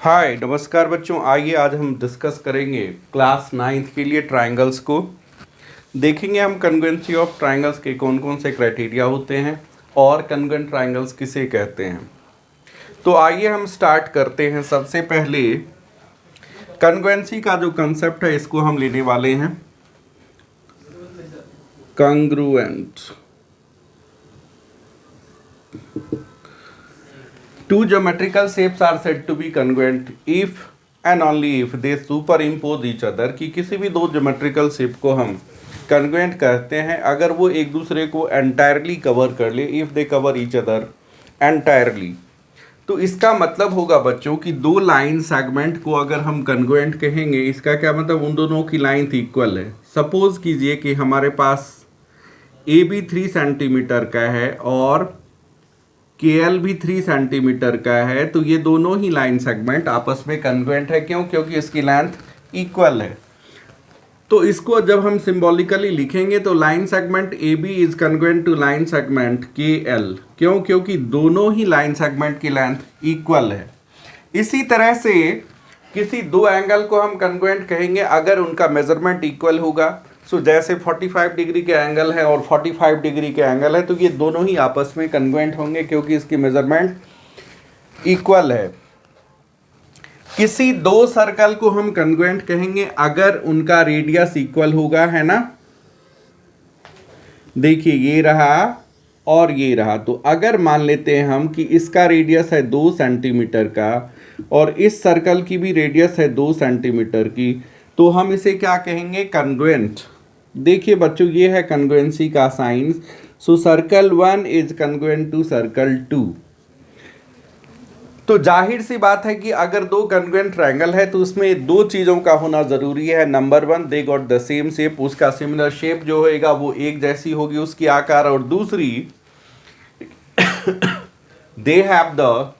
हाय नमस्कार बच्चों, आइए आज हम डिस्कस करेंगे क्लास 9th के लिए ट्रायंगल्स को। देखेंगे हम कन्वेंसी ऑफ ट्रायंगल्स के कौन कौन से क्राइटेरिया होते हैं और कन्वेंट ट्रायंगल्स किसे कहते हैं। तो आइए हम स्टार्ट करते हैं। सबसे पहले कन्वेंसी का जो कंसेप्ट है इसको हम लेने वाले हैं congruent. Two geometrical shapes are said to be congruent if and only if they superimpose each other। कि किसी भी दो ज्योमेट्रिकल शेप को हम congruent कहते हैं अगर वो एक दूसरे को entirely कवर कर ले, if they cover each other entirely। तो इसका मतलब होगा बच्चों कि दो लाइन सेगमेंट को अगर हम congruent कहेंगे, इसका क्या मतलब उन दोनों की लाइन इक्वल है। सपोज कीजिए कि हमारे पास ए बी 3 सेंटीमीटर का है और KL भी 3 सेंटीमीटर का है, तो ये दोनों ही लाइन सेगमेंट आपस में कन्ग्रुएंट है। क्यों? क्योंकि इसकी लेंथ इक्वल है। तो इसको जब हम सिंबॉलिकली लिखेंगे तो line segment AB is congruent to line segment KL। क्यों? क्योंकि दोनों ही लाइन सेगमेंट की लेंथ इक्वल है। इसी तरह से किसी दो एंगल को हम कन्ग्रुएंट कहेंगे अगर उनका मेजरमेंट इक्वल होगा। सो जैसे 45 डिग्री के एंगल है और 45 डिग्री के एंगल है, तो ये दोनों ही आपस में कन्ग्रुएंट होंगे क्योंकि इसकी मेजरमेंट इक्वल है। किसी दो सर्कल को हम कन्ग्रुएंट कहेंगे अगर उनका रेडियस इक्वल होगा, है ना। देखिए ये रहा और ये रहा। तो अगर मान लेते हैं हम कि इसका रेडियस है 2 सेंटीमीटर का और इस सर्कल की भी रेडियस है 2 सेंटीमीटर की, तो हम इसे क्या कहेंगे? कन्ग्रुएंट। देखिए बच्चों, ये है कन्ग्रुएंसी का sign. So circle 1 is congruent to circle 2। तो जाहिर सी बात है कि अगर दो कन्ग्रुएंट ट्रायंगल है तो उसमें दो चीज़ों का होना ज़रूरी है। Number 1, they got the same shape, उसका सिमिलर शेप जो होएगा वो एक जैसी होगी उसकी आकार, और दूसरी दे हैव द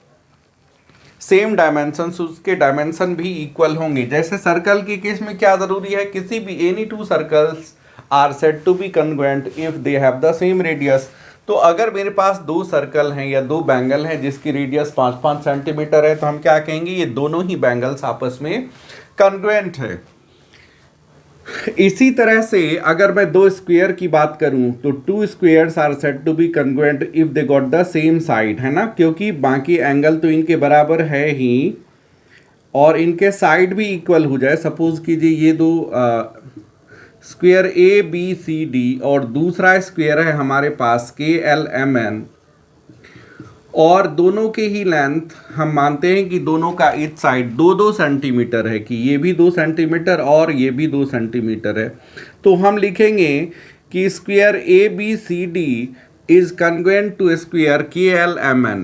सेम डायमेंशंस, उसके डायमेंशन भी इक्वल होंगे। जैसे सर्कल की केस में क्या जरूरी है? किसी भी any two circles are said to be congruent if they have the same radius. तो अगर मेरे पास दो सर्कल हैं या दो बैंगल हैं जिसकी रेडियस 5-5 सेंटीमीटर है, तो हम क्या कहेंगे? ये दोनों ही बैंगल्स आपस में कन्ग्रुएंट है। इसी तरह से अगर मैं दो स्क्वायर की बात करूं तो 2 squares are said to be congruent if they got the same side, है ना। क्योंकि बाकी एंगल तो इनके बराबर है ही और इनके साइड भी इक्वल हो जाए। सपोज कीजिए ये दो स्क्वायर ABCD और दूसरा स्क्वायर है हमारे पास KLMN, और दोनों के ही लेंथ हम मानते हैं कि दोनों का ईच साइड 2-2 सेंटीमीटर है, कि ये भी 2 सेंटीमीटर और ये भी 2 सेंटीमीटर है। तो हम लिखेंगे कि square ABCD is congruent to square KLMN।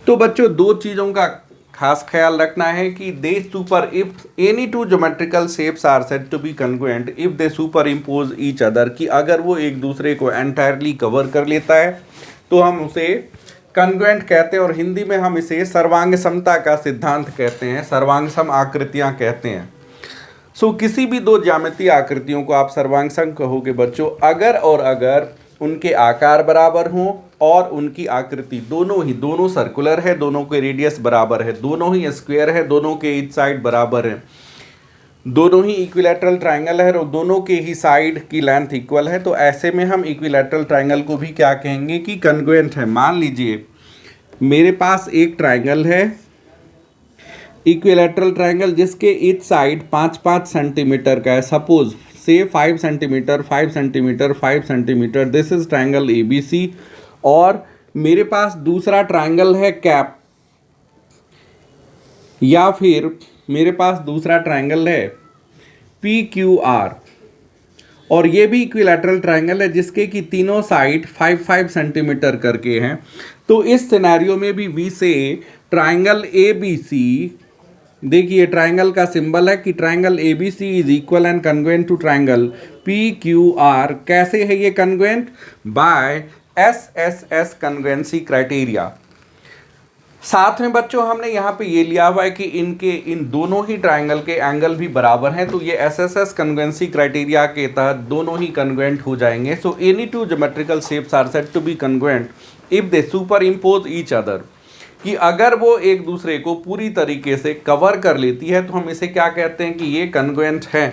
तो बच्चों दो चीज़ों का खास ख्याल रखना है कि they super if any two geometrical shapes are said to be congruent if they superimpose each other, कि अगर वो एक दूसरे को एंटायरली कवर कर लेता है तो हम उसे कन्ग्रुएंट कहते हैं, और हिंदी में हम इसे सर्वांग समता का सिद्धांत कहते हैं, सर्वांग सम आकृतियां कहते हैं। सो किसी भी दो ज्यामितीय आकृतियों को आप सर्वांग सम कहोगे बच्चों अगर उनके आकार बराबर हों और उनकी आकृति दोनों सर्कुलर है, दोनों के रेडियस बराबर है, दोनों ही स्क्वायर है, दोनों के ईच साइड बराबर है, दोनों ही इक्विलैटरल ट्रायंगल है और दोनों के ही साइड की लेंथ इक्वल है, तो ऐसे में हम इक्विलैटरल ट्रायंगल को भी क्या कहेंगे? कि कन्ग्रुएंट है। मान लीजिए मेरे पास एक ट्रायंगल है, इक्विलैटरल ट्रायंगल, जिसके ईच साइड 5-5 सेंटीमीटर का है। सपोज से 5 centimetre 5 centimetre 5 centimetre, this is triangle ABC। और मेरे पास दूसरा ट्रायंगल है कैप, या फिर मेरे पास दूसरा ट्रायंगल है PQR, और ये भी इक्विलैटरल ट्रायंगल है जिसके कि तीनों साइड 5-5 सेंटीमीटर करके हैं। तो इस सिनेरियो में भी V से ट्रायंगल ABC, देखिए ट्रायंगल का सिंबल है कि triangle ABC is equal and congruent to triangle PQR। कैसे है ये congruent? By SSS congruency criteria. साथ में बच्चों हमने यहाँ पे ये लिया हुआ है कि इन दोनों ही ट्रायंगल के एंगल भी बराबर हैं, तो ये SSS कन्ग्रुएंसी क्राइटेरिया के तहत दोनों ही कन्ग्रुएंट हो जाएंगे। So any two geometrical shapes are said to be congruent if they superimpose each other. कि अगर वो एक दूसरे को पूरी तरीके से कवर कर लेती है तो हम इसे क्या कहते हैं कि ये कन्ग्रुएंट है।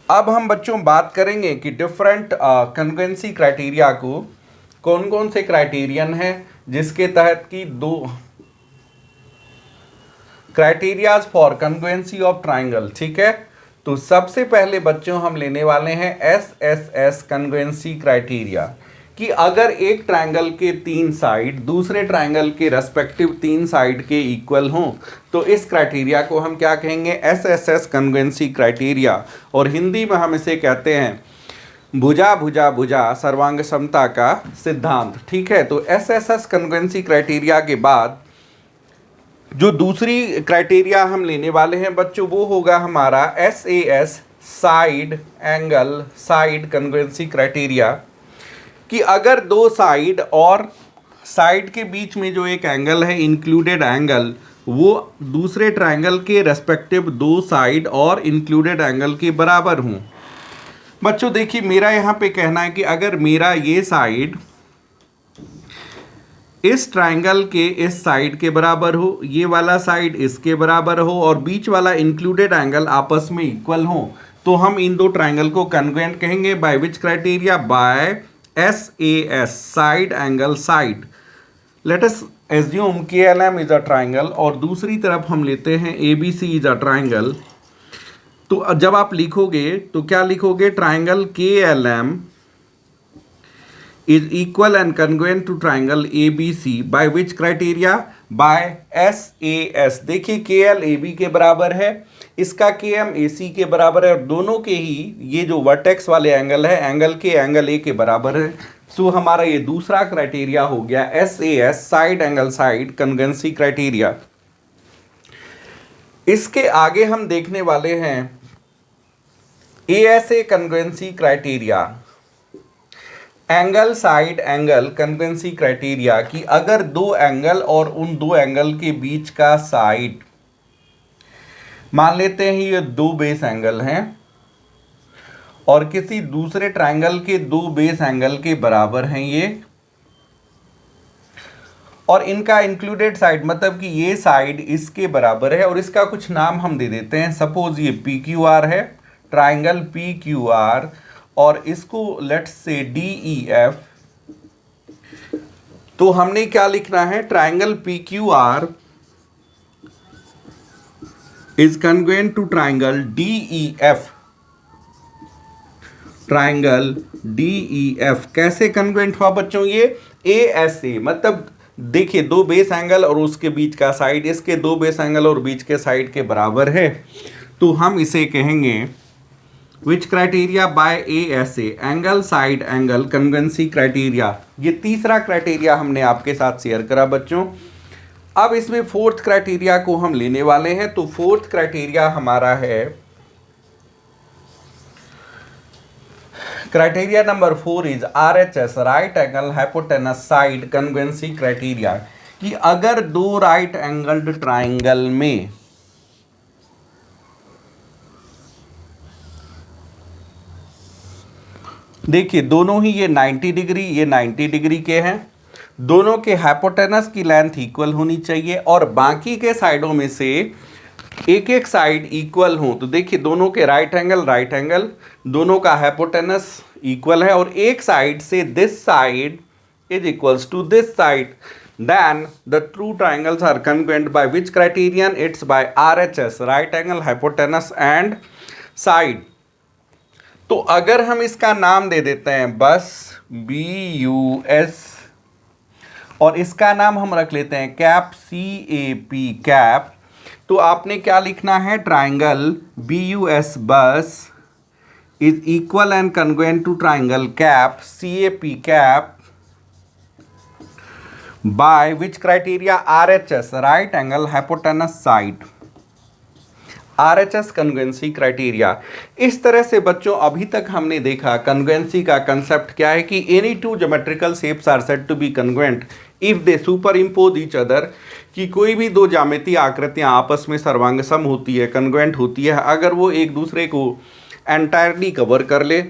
अब हम बच्चों बात करेंगे कि डिफरेंट कन्ग्रुएंसी क्राइटेरिया को, कौन कौन से क्राइटेरियन है जिसके तहत कि दो क्राइटेरियाज फॉर कन्ग्रुएंसी ऑफ ट्राइंगल। ठीक है, तो सबसे पहले बच्चों हम लेने वाले हैं SSS कन्ग्रुएंसी क्राइटेरिया, कि अगर एक ट्रायंगल के 3 साइड दूसरे ट्रायंगल के रेस्पेक्टिव 3 साइड के इक्वल हों तो इस क्राइटेरिया को हम क्या कहेंगे, SSS कन्ग्रुएंसी क्राइटेरिया। और हिंदी में हम इसे कहते हैं भुजा भुजा भुजा सर्वांग समता का सिद्धांत। ठीक है, तो SSS कन्ग्रुएंसी क्राइटेरिया के बाद जो दूसरी क्राइटेरिया हम लेने वाले हैं बच्चों वो होगा हमारा SAS side angle side congruency criteria, कि अगर दो साइड और साइड के बीच में जो एक एंगल है इंक्लूडेड एंगल वो दूसरे ट्रायंगल के रेस्पेक्टिव दो साइड और इंक्लूडेड एंगल के बराबर हों। बच्चों देखिए मेरा यहाँ पे कहना है कि अगर मेरा ये साइड इस ट्रायंगल के इस साइड के बराबर हो, ये वाला साइड इसके बराबर हो और बीच वाला इंक्लूडेड एंगल आपस में इक्वल हो, तो हम इन दो ट्रायंगल को कन्ग्रुएंट कहेंगे। By which criteria? By SAS side angle side. Let us assume KLM is a triangle और दूसरी तरफ हम लेते हैं ABC इज अ ट्रायंगल। तो जब आप लिखोगे तो क्या लिखोगे, triangle KLM is equal and congruent to triangle ABC by which criteria? by SAS। देखिए KL AB के बराबर है, इसका KM AC के बराबर है और दोनों के ही ये जो वर्टेक्स वाले एंगल है एंगल के एंगल A के बराबर है। सो हमारा ये दूसरा क्राइटेरिया हो गया SAS side angle side congruency criteria. इसके आगे हम देखने वाले हैं ASA congruency criteria, angle side angle congruency criteria, कि अगर दो एंगल और उन दो एंगल के बीच का साइड, मान लेते हैं ये दो बेस एंगल हैं और किसी दूसरे ट्रायंगल के दो बेस एंगल के बराबर हैं ये, और इनका इंक्लूडेड साइड मतलब कि ये साइड इसके बराबर है और इसका कुछ नाम हम दे देते हैं। सपोज ये PQR है, ट्रायंगल PQR, और इसको लेट्स से DEF। तो हमने क्या लिखना है, triangle PQR is congruent to triangle DEF। Triangle DEF कैसे कन्ग्रुएंट हुआ बच्चों, ये ASA मतलब देखिए दो बेस एंगल और उसके बीच का साइड इसके दो बेस एंगल और बीच के साइड के बराबर है, तो हम इसे कहेंगे which criteria? By ASA angle side angle congruency criteria. ये तीसरा क्राइटेरिया हमने आपके साथ शेयर करा बच्चों। अब इसमें फोर्थ क्राइटेरिया को हम लेने वाले हैं, तो फोर्थ क्राइटेरिया हमारा है criteria number 4 is RHS right angle hypotenuse side congruency criteria, कि अगर दो राइट एंगल्ड ट्रायंगल में देखिए दोनों ही ये 90 डिग्री ये 90 डिग्री के हैं, दोनों के हाइपोटेनस की लेंथ इक्वल होनी चाहिए और बाकी के साइडों में से एक एक साइड इक्वल हो। तो देखिए दोनों के राइट एंगल दोनों का हाइपोटेनस इक्वल है और एक साइड से this side is equals to this side, then the two triangles are congruent by which criterion? It's by RHS right angle hypotenuse and side. तो अगर हम इसका नाम दे देते हैं बस BUS और इसका नाम हम रख लेते हैं कैप CAP कैप, तो आपने क्या लिखना है, triangle BUS bus is equal and congruent to triangle cap CAP cap by which criteria? RHS right angle hypotenuse side, RHS congruency criteria. इस तरह से बच्चों अभी तक हमने देखा कन्ग्रुएंसी का कंसेप्ट क्या है, कि any two geometrical shapes are said to be congruent if they superimpose each other, कि कोई भी दो ज्यामितीय आकृतियां आपस में सर्वांगसम होती है, कन्ग्रुएंट होती है, अगर वो एक दूसरे को एंटायरली कवर कर ले।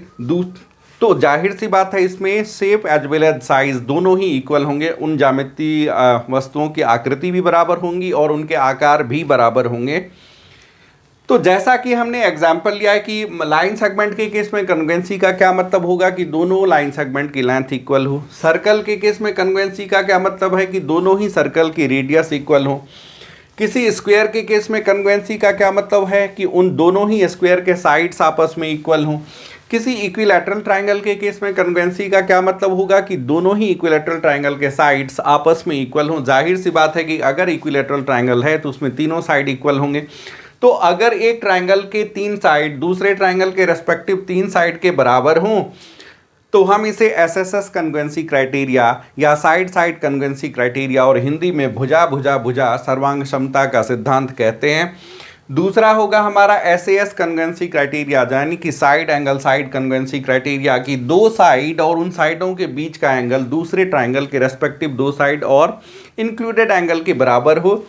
तो जाहिर सी बात है इसमें shape as well as size दोनों ही इक्वल होंगे, उन ज्यामितीय वस्तुओं की आकृति भी बराबर होंगी और उनके आकार भी बराबर होंगे। तो जैसा कि हमने एग्जाम्पल लिया है कि लाइन सेगमेंट के केस में कन्वेंसी का क्या मतलब होगा कि दोनों लाइन सेगमेंट की लेंथ इक्वल हो। सर्कल के केस में कन्वेंसी का क्या मतलब है कि दोनों ही सर्कल की रेडियस इक्वल हो। किसी स्क्वायर के केस में कन्वेंसी का क्या मतलब है कि उन दोनों ही स्क्वायर के साइड्स आपस में इक्वल हों। किसी इक्विलैटरल ट्रायंगल के केस में कन्वेंसी का क्या मतलब होगा कि दोनों ही इक्विलैटरल ट्रायंगल के साइड्स आपस में इक्वल हों। जाहिर सी बात है कि अगर इक्विलैटरल ट्रायंगल है तो उसमें तीनों साइड इक्वल होंगे। तो अगर एक ट्रायंगल के तीन साइड दूसरे ट्रायंगल के रेस्पेक्टिव तीन साइड के बराबर हों तो हम इसे एसएसएस कन्वेंसी क्राइटेरिया या साइड साइड कन्वेंसी क्राइटेरिया और हिंदी में भुजा भुजा भुजा सर्वांग समता का सिद्धांत कहते हैं। दूसरा होगा हमारा एसएएस कन्वेंसी क्राइटेरिया यानी कि side angle side congruency criteria की दो साइड और उन साइडों के बीच का एंगल दूसरे ट्रायंगल के रेस्पेक्टिव दो साइड और इंक्लूडेड एंगल के बराबर हो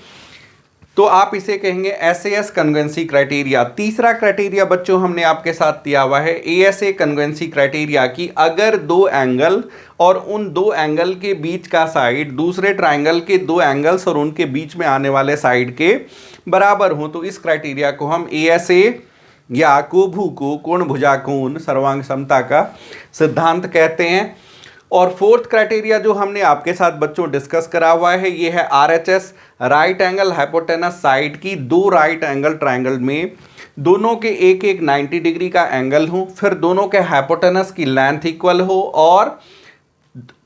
तो आप इसे कहेंगे एसएएस कन्वेंसी क्राइटेरिया। तीसरा क्राइटेरिया बच्चों हमने आपके साथ दिया हुआ है एएसए कन्वेंसी क्राइटेरिया की अगर दो एंगल और उन दो एंगल के बीच का साइड दूसरे ट्रायंगल के दो एंगल्स और उनके बीच में आने वाले साइड के बराबर हो तो इस क्राइटेरिया को हम एएसए या कोभू को कोण भुजा कोण सर्वांग समता का सिद्धांत कहते हैं। और फोर्थ क्राइटेरिया जो हमने आपके साथ बच्चों डिस्कस करा हुआ है ये है RHS right angle hypotenuse side की दो राइट एंगल ट्रायंगल में दोनों के एक एक 90 डिग्री का एंगल हो, फिर दोनों के हाइपोटेनस की लेंथ इक्वल हो और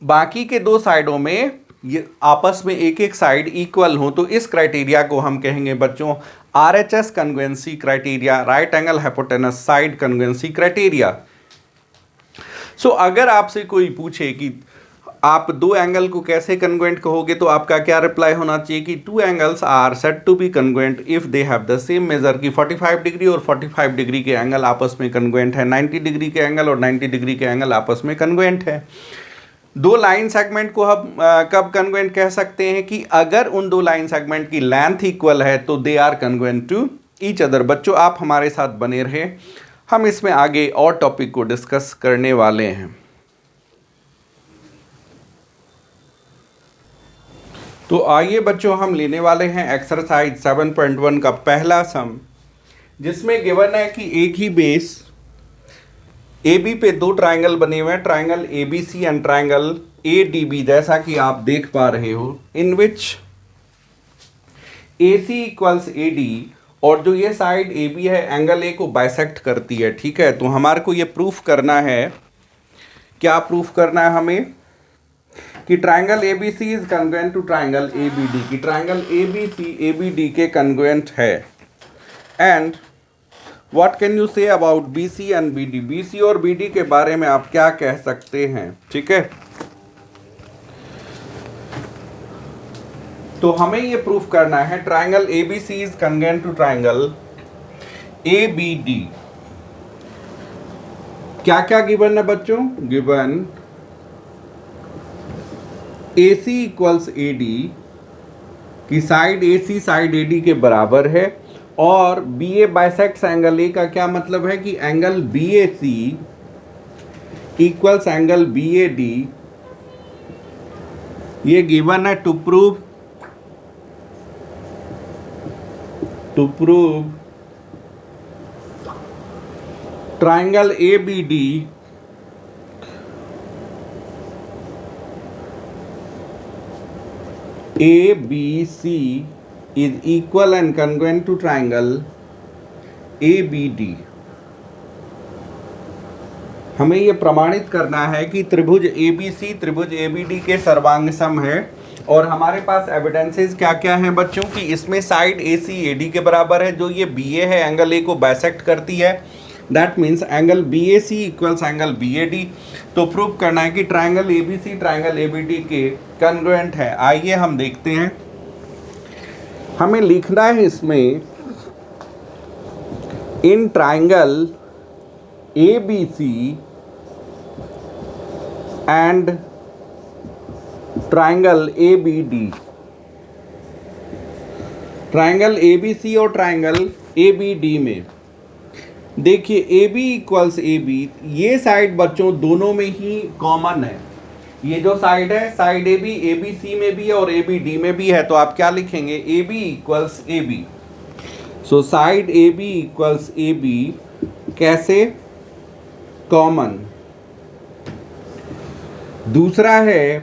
बाकी के दो साइडों में ये आपस में एक एक साइड इक्वल हो तो इस क्राइटेरिया को हम कहेंगे बच्चों RHS congruency criteria right angle hypotenuse side congruency criteria. So अगर आपसे कोई पूछे कि आप दो एंगल को कैसे कन्ग्रुएंट कहोगे तो आपका क्या रिप्लाई होना चाहिए कि two angles are said to be congruent if they have the same measure की 45 डिग्री और 45 डिग्री के एंगल आपस में कन्ग्रुएंट है, 90 डिग्री के एंगल और 90 डिग्री के एंगल आपस में कन्ग्रुएंट है। दो लाइन सेगमेंट को हम कब कन्ग्रुएंट कह सकते हैं कि अगर उन दो लाइन सेगमेंट की लेंथ इक्वल है तो they are congruent to each other. बच्चों आप हमारे साथ बने रहे, हम इसमें आगे और टॉपिक को डिस्कस करने वाले हैं। तो आइए बच्चों हम लेने वाले हैं एक्सरसाइज 7.1 का पहला सम जिसमें गिवन है कि एक ही बेस AB पे दो ट्रायंगल बने हुए हैं, triangle ABC and triangle ADB जैसा कि आप देख पा रहे हो, इन विच AC इक्वल्स AD और जो ये साइड AB है एंगल A को बाइसेक्ट करती है। ठीक है, तो हमारे को ये प्रूफ करना है, क्या प्रूफ करना है हमें कि triangle ABC is congruent to triangle ABD की ट्रायंगल ABC ABD के कन्ग्रुएंट है। And what can you say about BC and BD, BC और BD के बारे में आप क्या कह सकते हैं। ठीक है, तो हमें ये प्रूफ करना है triangle ABC is congruent to triangle ABD। क्या क्या गिवन है बच्चों, गिवन AC इक्वल्स AD की साइड AC साइड AD के बराबर है और BA बाइसेक्ट्स एंगल A का क्या मतलब है कि angle BAC equals angle BAD। ये गिवन है to prove triangle ABD ABC is equal and congruent to triangle ABD। हमें यह प्रमाणित करना है कि त्रिभुज ABC त्रिभुज ABD के सर्वांग सम है और हमारे पास एविडेंसेस क्या क्या हैं बच्चों कि इसमें साइड AC AD के बराबर है, जो ये BA है एंगल A को बाइसेक्ट करती है, that means angle BAC equals angle BAD। तो प्रूव करना है कि ट्रायंगल ABC ट्रायंगल ABD के कन्ग्रुएंट है। आइए हम देखते हैं, हमें लिखना है इसमें in triangle ABC and triangle ABD, triangle ABC और ट्रायंगल ABD में देखिए A B equals A B, ये साइड बच्चों दोनों में ही कॉमन है। ये जो साइड है साइड ए बी सी में भी है और ए बी डी में भी है, तो आप क्या लिखेंगे A B equals A B. So side A B equals A B, कैसे, कॉमन। दूसरा है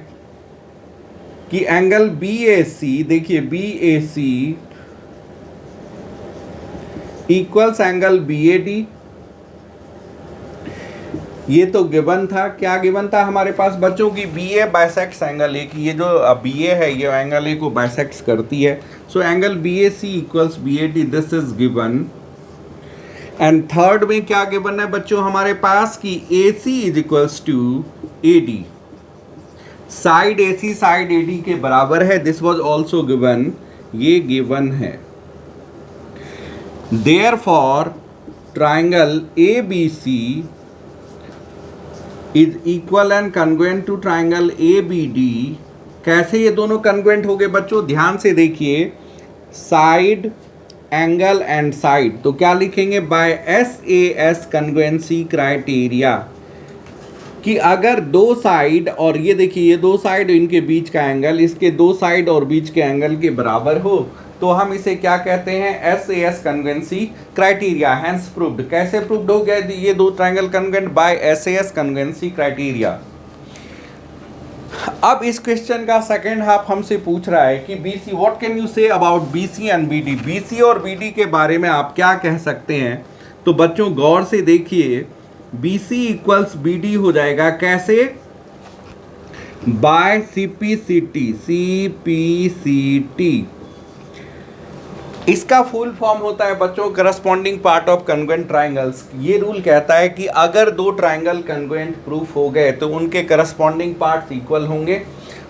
कि एंगल बी ए सी, देखिए B A C equals angle B A D, ये तो गिवन था। क्या गिवन था हमारे पास बच्चों की B A bisects angle A की, ये जो बी ए है ये एंगल ए को बाइसेक्ट्स करती है। So angle B A C equals B A D, this is given. And third में क्या गिवन है बच्चों हमारे पास कि A C is equals to A D, side A C side A D के बराबर है, दिस वॉज ऑल्सो गिवन, ये गिवन है। Therefore, triangle ABC is equal and congruent to triangle ABD। कैसे ये दोनों congruent हो गए बच्चों, ध्यान से देखिए, साइड एंगल एंड साइड, तो क्या लिखेंगे बाय SAS congruency criteria, कि अगर दो साइड और ये देखिए ये दो साइड इनके बीच का एंगल इसके दो साइड और बीच के एंगल के बराबर हो तो हम इसे क्या कहते हैं, SAS congruency criteria, hence proved. कैसे प्रूव्ड हो गया ये दो triangle congruent, by SAS congruency criteria. अब इस क्वेश्चन का सेकंड हाफ हमसे पूछ रहा है कि BC, what can you say about BC and BD, BC और BD के बारे में आप क्या कह सकते हैं। तो बच्चों गौर से देखिए, BC इक्वल्स BD हो जाएगा कैसे, बाय CPCT। इसका फुल फॉर्म होता है बच्चों corresponding part of congruent triangles. ये रूल कहता है कि अगर दो ट्राइंगल कन्ग्रुएंट प्रूफ हो गए तो उनके करस्पॉन्डिंग पार्ट्स इक्वल होंगे।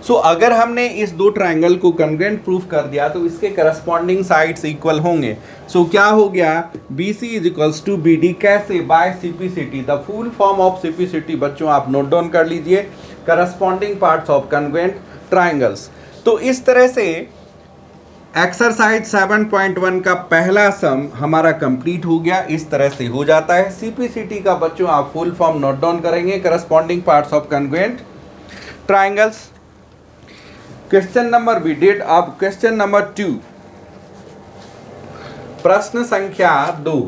सो अगर हमने इस दो ट्राइंगल को कन्ग्रुएंट प्रूफ कर दिया तो इसके करस्पॉन्डिंग साइड्स इक्वल होंगे। सो क्या हो गया, BC is equals to BD, कैसे, by CPCT। The full form of CPCT बच्चों आप नोट डाउन कर लीजिए, corresponding parts of congruent triangles. तो इस तरह से एक्सरसाइज 7.1 का पहला सम हमारा कंप्लीट हो गया। इस तरह से हो जाता है। CPCT का बच्चों आप फुल फॉर्म नोट डाउन करेंगे, corresponding parts of congruent triangles. Question number we did. अब क्वेश्चन नंबर 2, प्रश्न संख्या 2।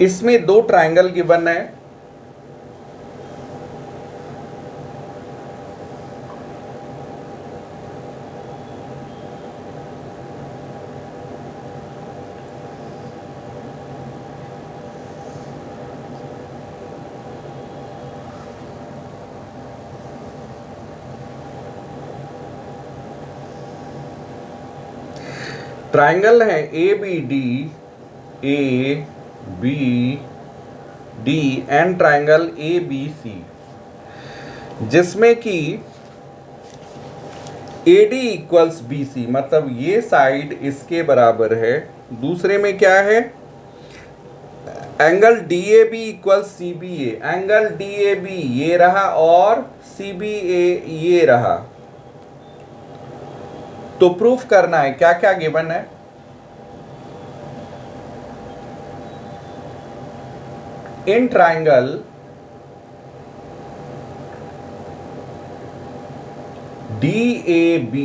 इसमें दो ट्राइंगल गिवन है, ट्राइंगल है ABD, ABD and triangle ABC, जिसमें कि AD इक्वल्स BC, मतलब ये साइड इसके बराबर है। दूसरे में क्या है, angle DAB equals CBA, angle DAB ये रहा और CBA ये रहा। तो प्रूफ करना है, क्या क्या गिवन है, इन ट्राइंगल DAB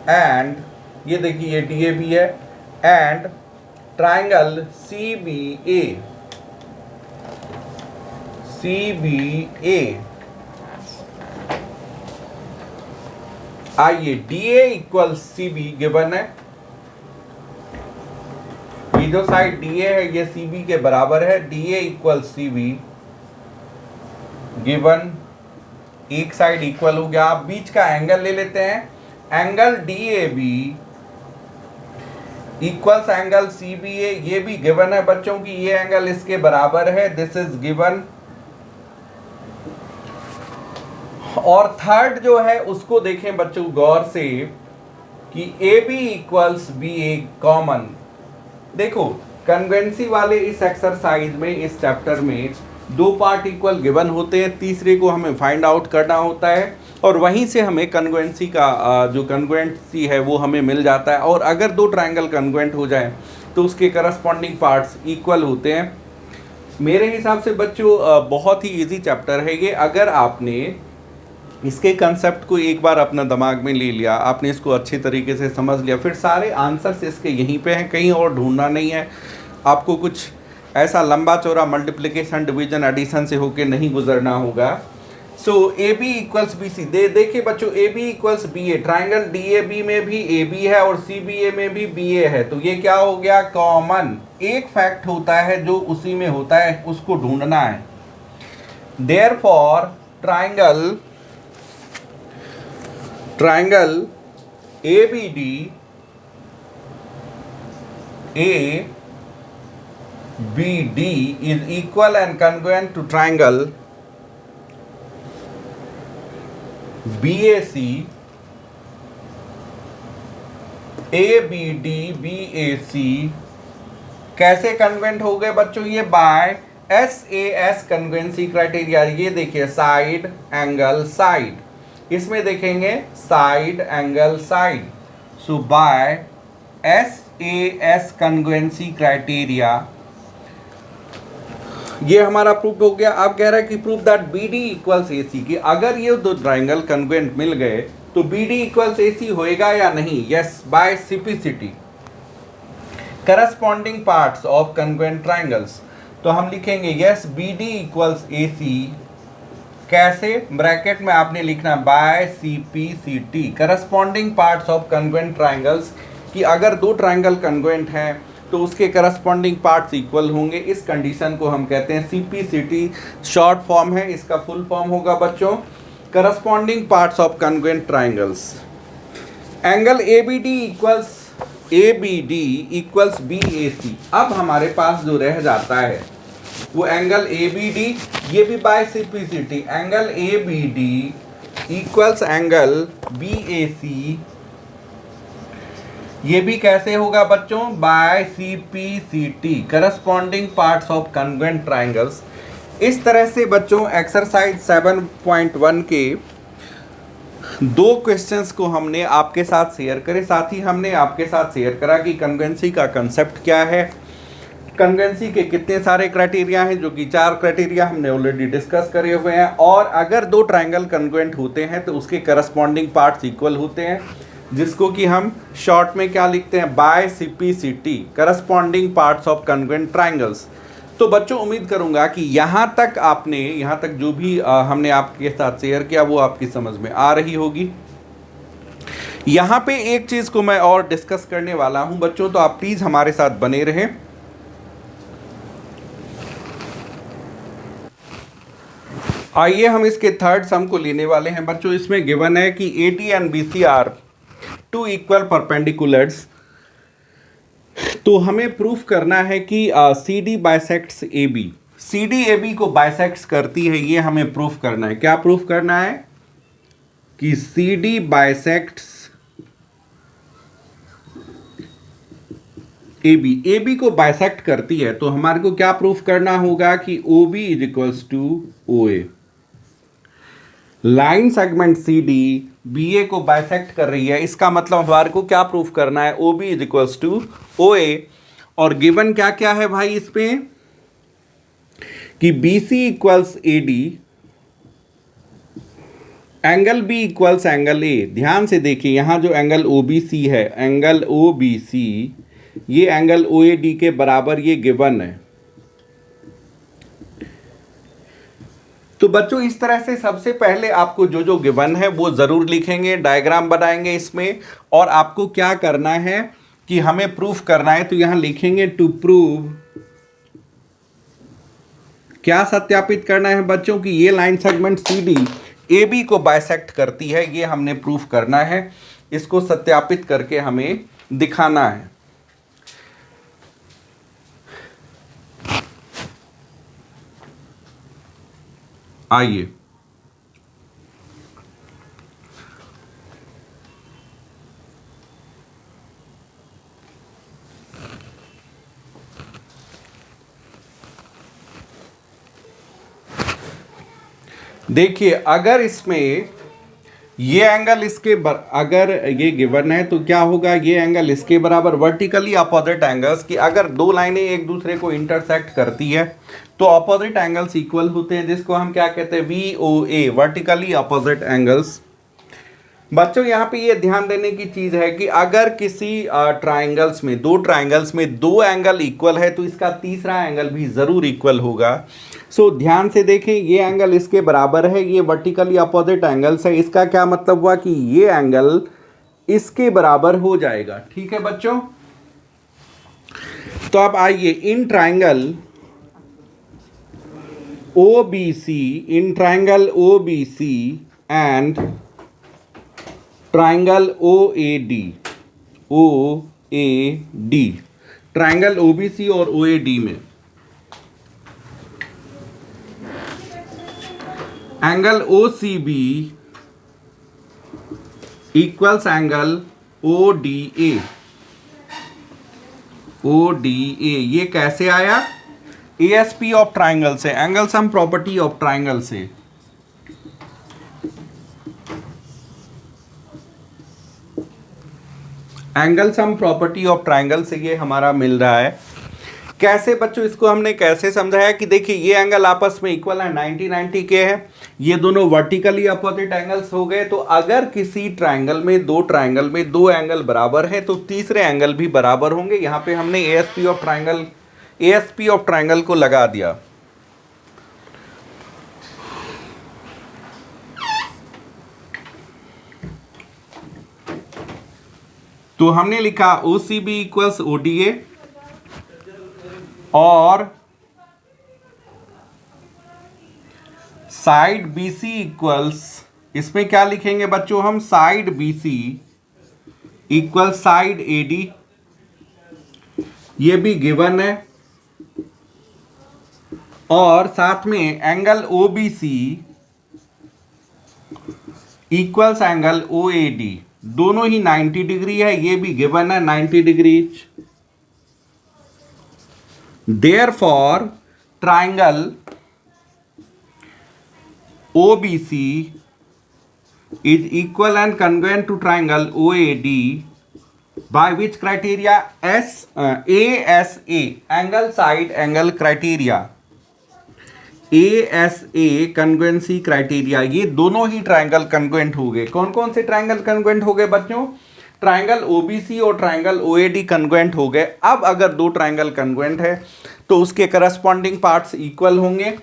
एंड ये देखिए ये DAB है, एंड ट्राइंगल CBA। आइए, DA इक्वल CB गिवन है, ये जो साइड DA है ये CB के बराबर है। DA इक्वल CB गिवन, एक साइड इक्वल हो गया। आप बीच का एंगल ले लेते हैं, angle DAB equals angle CBA, ये भी गिवन है बच्चों की, ये एंगल इसके बराबर है, दिस इज गिवन। और थर्ड जो है उसको देखें बच्चों गौर से कि AB इक्वल्स BA कॉमन। देखो कन्वेंसी वाले इस एक्सरसाइज में, इस चैप्टर में दो पार्ट इक्वल गिवन होते हैं, तीसरे को हमें फाइंड आउट करना होता है। और वहीं से हमें कन्ग्रुएंसी का जो कन्ग्रुएंसी है वो हमें मिल जाता है। और अगर दो ट्रायंगल कन्ग्रुएंट हो जाए तो उसके करस्पॉन्डिंग पार्ट्स इक्वल होते हैं। मेरे हिसाब से बच्चों बहुत ही इजी चैप्टर है ये। अगर आपने इसके कंसेप्ट को एक बार अपना दिमाग में ले लिया, आपने इसको अच्छे तरीके से समझ लिया, फिर सारे आंसर्स इसके यहीं पे हैं, कहीं और ढूंढना नहीं है आपको। कुछ ऐसा लंबा चौड़ा मल्टीप्लिकेशन डिवीजन एडिशन से होके नहीं गुजरना होगा। So A B equals B C, देखिए बच्चों A B equals B A, triangle D A B में भी ए बी है और सी बी ए में भी बी ए है, तो ये क्या हो गया, कॉमन। एक फैक्ट होता है जो उसी में होता है, उसको ढूंढना है। Therefore triangle A B D A B D is equal and congruent to triangle BAC ABD BAC। कैसे कन्वेंट हो गए बच्चों ये, बाय SAS कन्वेंसी क्राइटेरिया। ये देखिए साइड एंगल साइड, इसमें देखेंगे साइड एंगल साइड। सो बाय SAS कन्वेंसी क्राइटेरिया ये हमारा प्रूफ हो गया। अब कह रहा है कि proof that BD equals AC, कि अगर ये दो ट्राइंगल कन्वेंट मिल गए तो BD इक्वल्स AC होएगा या नहीं। Yes, by simplicity corresponding parts of congruent triangles, तो हम लिखेंगे यस BD इक्वल्स AC। कैसे, ब्रैकेट में आपने लिखना by CPCT corresponding parts of congruent triangles, कि अगर दो ट्राइंगल कन्वेंट हैं तो उसके करस्पॉन्डिंग पार्ट्स इक्वल होंगे। इस कंडीशन को हम कहते हैं CPCT, शॉर्ट फॉर्म है, इसका फुल फॉर्म होगा बच्चों corresponding parts of congruent triangles. Angle ABD equals BAC। अब हमारे पास जो रह जाता है वो एंगल ABD, ये भी by CPCT, angle ABD equals angle BAC, ये भी कैसे होगा बच्चों, by CPCT corresponding parts of congruent triangles. इस तरह से बच्चों एक्सरसाइज 7.1 के दो क्वेश्चंस को हमने आपके साथ शेयर करे। साथ ही हमने आपके साथ शेयर करा कि कन्वेंसी का कंसेप्ट क्या है, कन्वेंसी के कितने सारे क्राइटेरिया हैं, जो कि 4 क्राइटेरिया हमने ऑलरेडी डिस्कस करे हुए हैं। और अगर दो ट्राइंगल कन्वेंट होते हैं तो उसके करस्पॉन्डिंग पार्ट्स इक्वल होते हैं, जिसको कि हम शॉर्ट में क्या लिखते हैं, by CPCT corresponding parts of congruent triangles. तो बच्चों उम्मीद करूंगा कि यहाँ तक जो भी हमने आपके साथ शेयर किया वो आपकी समझ में आ रही होगी। यहाँ पे एक चीज़ को मैं और डिस्कस करने वाला हूँ बच्चों, तो आप प्लीज़ हमारे साथ बने रहें। आइए हम इसके थर्ड सम को लेने वाले हैं बच्चों। इसमें गिवन है कि AD and BC are two equal perpendiculars, तो हमें प्रूफ करना है कि CD bisects AB, CD AB को बाइसेक्ट्स करती है, ये हमें प्रूफ करना है। क्या प्रूफ करना है, कि CD बाइसेक्ट्स AB को बाइसेक्ट करती है, तो हमारे को क्या प्रूफ करना होगा कि OB is equals to OA। Line segment CD BA को बाइसेक्ट कर रही है, इसका मतलब हमारे को क्या प्रूफ करना है, OB is equals to OA। और गिवन क्या क्या है भाई इस पे, कि BC equals AD, angle B equals angle A। ध्यान से देखिए यहां जो एंगल OBC है, एंगल OBC ये एंगल OAD के बराबर ये गिवन है। तो बच्चों इस तरह से सबसे पहले आपको जो जो गिवन है वो ज़रूर लिखेंगे, डायग्राम बनाएंगे इसमें, और आपको क्या करना है कि हमें प्रूफ करना है, तो यहाँ लिखेंगे टू प्रूव, क्या सत्यापित करना है बच्चों कि ये लाइन सेगमेंट CD AB को बाइसेक्ट करती है, ये हमने प्रूफ करना है। इसको सत्यापित करके हमें दिखाना है। आइए देखिए, अगर इसमें ये एंगल इसके अगर ये गिवन है तो क्या होगा, ये एंगल इसके बराबर, वर्टिकली अपोजिट एंगल्स की अगर दो लाइनें एक दूसरे को इंटरसेक्ट करती है तो अपोजिट एंगल्स इक्वल होते हैं, जिसको हम क्या कहते हैं, VOA, वर्टिकली अपोजिट एंगल्स। बच्चों यहाँ पे ये ध्यान देने की चीज है कि अगर किसी ट्राइंगल्स में, दो ट्राइंगल्स में दो एंगल इक्वल है तो इसका तीसरा एंगल भी जरूर इक्वल होगा। सो ध्यान से देखें, ये एंगल इसके बराबर है, ये वर्टिकली अपोजिट एंगल्स है, इसका क्या मतलब हुआ कि ये एंगल इसके बराबर हो जाएगा। ठीक है बच्चों, तो अब आइए इन ट्राइंगल OBC, इन triangle OBC and triangle OAD, triangle OBC और OAD में angle OCB equals angle ODA, ये कैसे आया, ASP ऑफ ट्राइंगल से, angle sum property of triangle से। Angle sum property of triangle से ये हमारा मिल रहा है। कैसे बच्चों, इसको हमने कैसे समझाया कि देखिए ये एंगल आपस में इक्वल है, 90-90 के हैं, ये दोनों वर्टिकली अपोजिट एंगल्स हो गए। तो अगर किसी ट्राइंगल में दो एंगल बराबर है तो तीसरे एंगल भी बराबर होंगे। यहाँ पे हमने ASP ऑफ ट्राइंगल को लगा दिया। तो हमने लिखा OCB इक्वल्स ODA और साइड BC इक्वल्स, इसमें क्या लिखेंगे बच्चों हम, side BC equal side AD, ये भी गिवन है। और साथ में angle OBC equals angle OAD, दोनों ही 90 डिग्री है, ये भी गिवन है 90 degree. Therefore triangle OBC is equal and congruent to triangle OAD by which criteria, ASA, angle side angle criteria, ASA congruency criteria, ये दोनों ही ट्राइंगल कन्ग्रुएंट हो गए। कौन कौन से ट्राइंगल कन्ग्रुएंट हो गए बच्चों, ट्राइंगल OBC और ट्राइंगल OAD कन्ग्रुएंट हो गए। अब अगर दो ट्राइंगल कन्ग्रुएंट है तो उसके करस्पॉन्डिंग पार्ट्स इक्वल होंगे।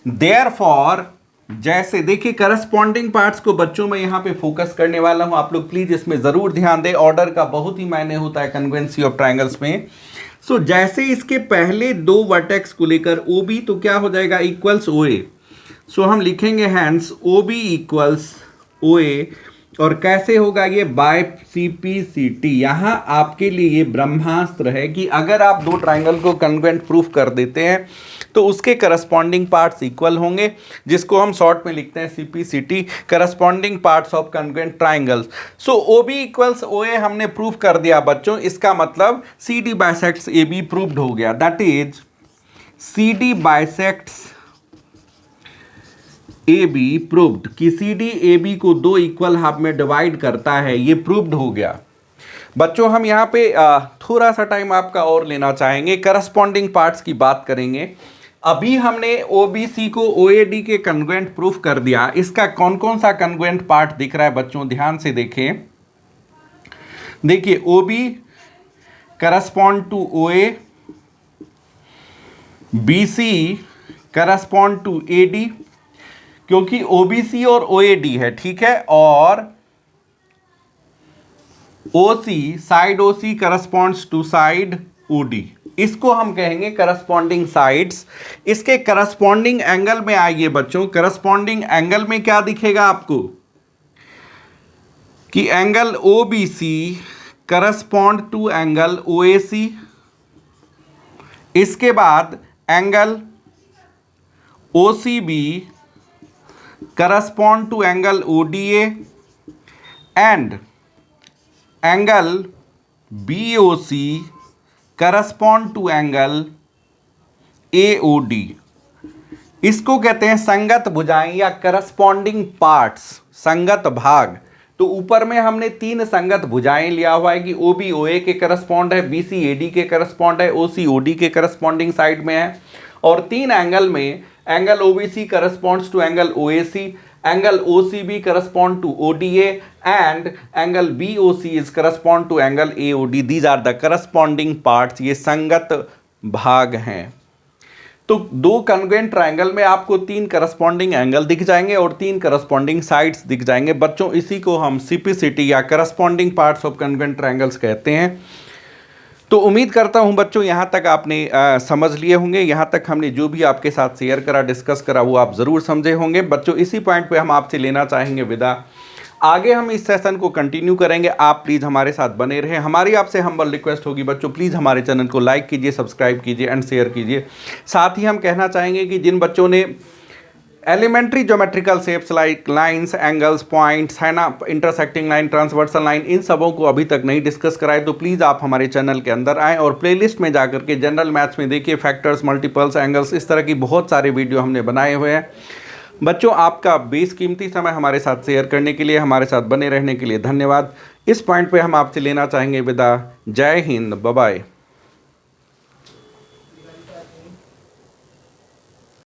देयरफॉर, जैसे देखिए करस्पॉन्डिंग पार्ट्स को बच्चों में यहाँ पे फोकस करने वाला हूँ, आप लोग प्लीज इसमें जरूर ध्यान दें, ऑर्डर का बहुत ही मायने होता है कन्ग्रुएंसी ऑफ ट्राइंगल्स में। सो जैसे इसके पहले दो वर्टेक्स को लेकर OB, तो क्या हो जाएगा, इक्वल्स OA। सो हम लिखेंगे हैंस OB इक्वल्स OA, और कैसे होगा ये, बाय CPCT। यहां आपके लिए ये ब्रह्मास्त्र है कि अगर आप दो ट्राइंगल को कन्ग्रुएंट प्रूफ कर देते हैं तो उसके करस्पॉन्डिंग पार्ट्स इक्वल होंगे, जिसको हम शॉर्ट में लिखते हैं CPCT, corresponding parts of congruent triangles. So OB equals OA हमने प्रूफ कर दिया बच्चों, इसका मतलब CD बाइसेक्ट्स AB प्रूव्ड हो गया। That is CD bisects AB proved, कि CD AB को दो इक्वल हाफ में डिवाइड करता है, ये प्रूव्ड हो गया। बच्चों हम यहाँ पे थोड़ा सा टाइम आपका और लेना चाहेंगे, करस्पॉन्डिंग पार्ट्स की बात करेंगे। अभी हमने OBC को OAD के कन्ग्रुएंट प्रूफ कर दिया, इसका कौन कौन सा कन्ग्रुएंट पार्ट दिख रहा है बच्चों, ध्यान से देखें। देखिए OB correspond to OA, BC correspond to AD, क्योंकि OBC और OAD है, ठीक है, और OC, side OC corresponds to side OD, इसको हम कहेंगे करस्पॉन्डिंग साइड्स। इसके करस्पॉन्डिंग एंगल में आइए बच्चों, करस्पॉन्डिंग एंगल में क्या दिखेगा आपको कि angle OBC correspond to angle OAC, इसके बाद angle OCB correspond to angle ODA and angle BOC correspond to angle AOD। इसको कहते हैं संगत भुजाएं या करस्पॉन्डिंग पार्ट्स, संगत भाग। तो ऊपर में हमने 3 संगत भुजाएं लिया हुआ है कि OB OA के करस्पॉन्ड है, BC AD के करस्पॉन्ड है, OC OD के करस्पॉन्डिंग साइड में है। और 3 एंगल में angle OBC corresponds to angle OAC, angle OCB correspond to ODA and angle BOC is correspond to angle AOD। These are the corresponding parts, ये संगत भाग हैं। तो 2 कॉन्ग्रुएंट ट्रायंगल में आपको 3 करस्पॉन्डिंग एंगल दिख जाएंगे और 3 करस्पॉन्डिंग साइड्स दिख जाएंगे। बच्चों इसी को हम CPCT या corresponding parts of congruent triangles कहते हैं। तो उम्मीद करता हूं बच्चों यहाँ तक आपने समझ लिए होंगे। यहाँ तक हमने जो भी आपके साथ शेयर करा, डिस्कस करा, वो आप ज़रूर समझे होंगे। बच्चों इसी पॉइंट पे हम आपसे लेना चाहेंगे विदा। आगे हम इस सेशन को कंटिन्यू करेंगे। आप प्लीज़ हमारे साथ बने रहें। हमारी आपसे हम्बल रिक्वेस्ट होगी बच्चों, प्लीज़ हमारे चैनल को लाइक कीजिए, सब्सक्राइब कीजिए एंड शेयर कीजिए। साथ ही हम कहना चाहेंगे कि जिन बच्चों ने elementary geometrical shapes like lines, angles, points है ना, इंटरसेक्टिंग लाइन, ट्रांसवर्सल लाइन, इन सबों को अभी तक नहीं डिस्कस कराए तो प्लीज़ आप हमारे चैनल के अंदर आएँ और प्लेलिस्ट में जाकर के जनरल मैथ्स में देखिए फैक्टर्स, मल्टीपल्स, एंगल्स, इस तरह की बहुत सारे वीडियो हमने बनाए हुए हैं। बच्चों आपका बेशकीमती समय हमारे साथ शेयर करने के लिए, हमारे साथ बने रहने के लिए धन्यवाद। इस पॉइंट पे हम आपसे लेना चाहेंगे विदा। जय हिंद, बाय बाय।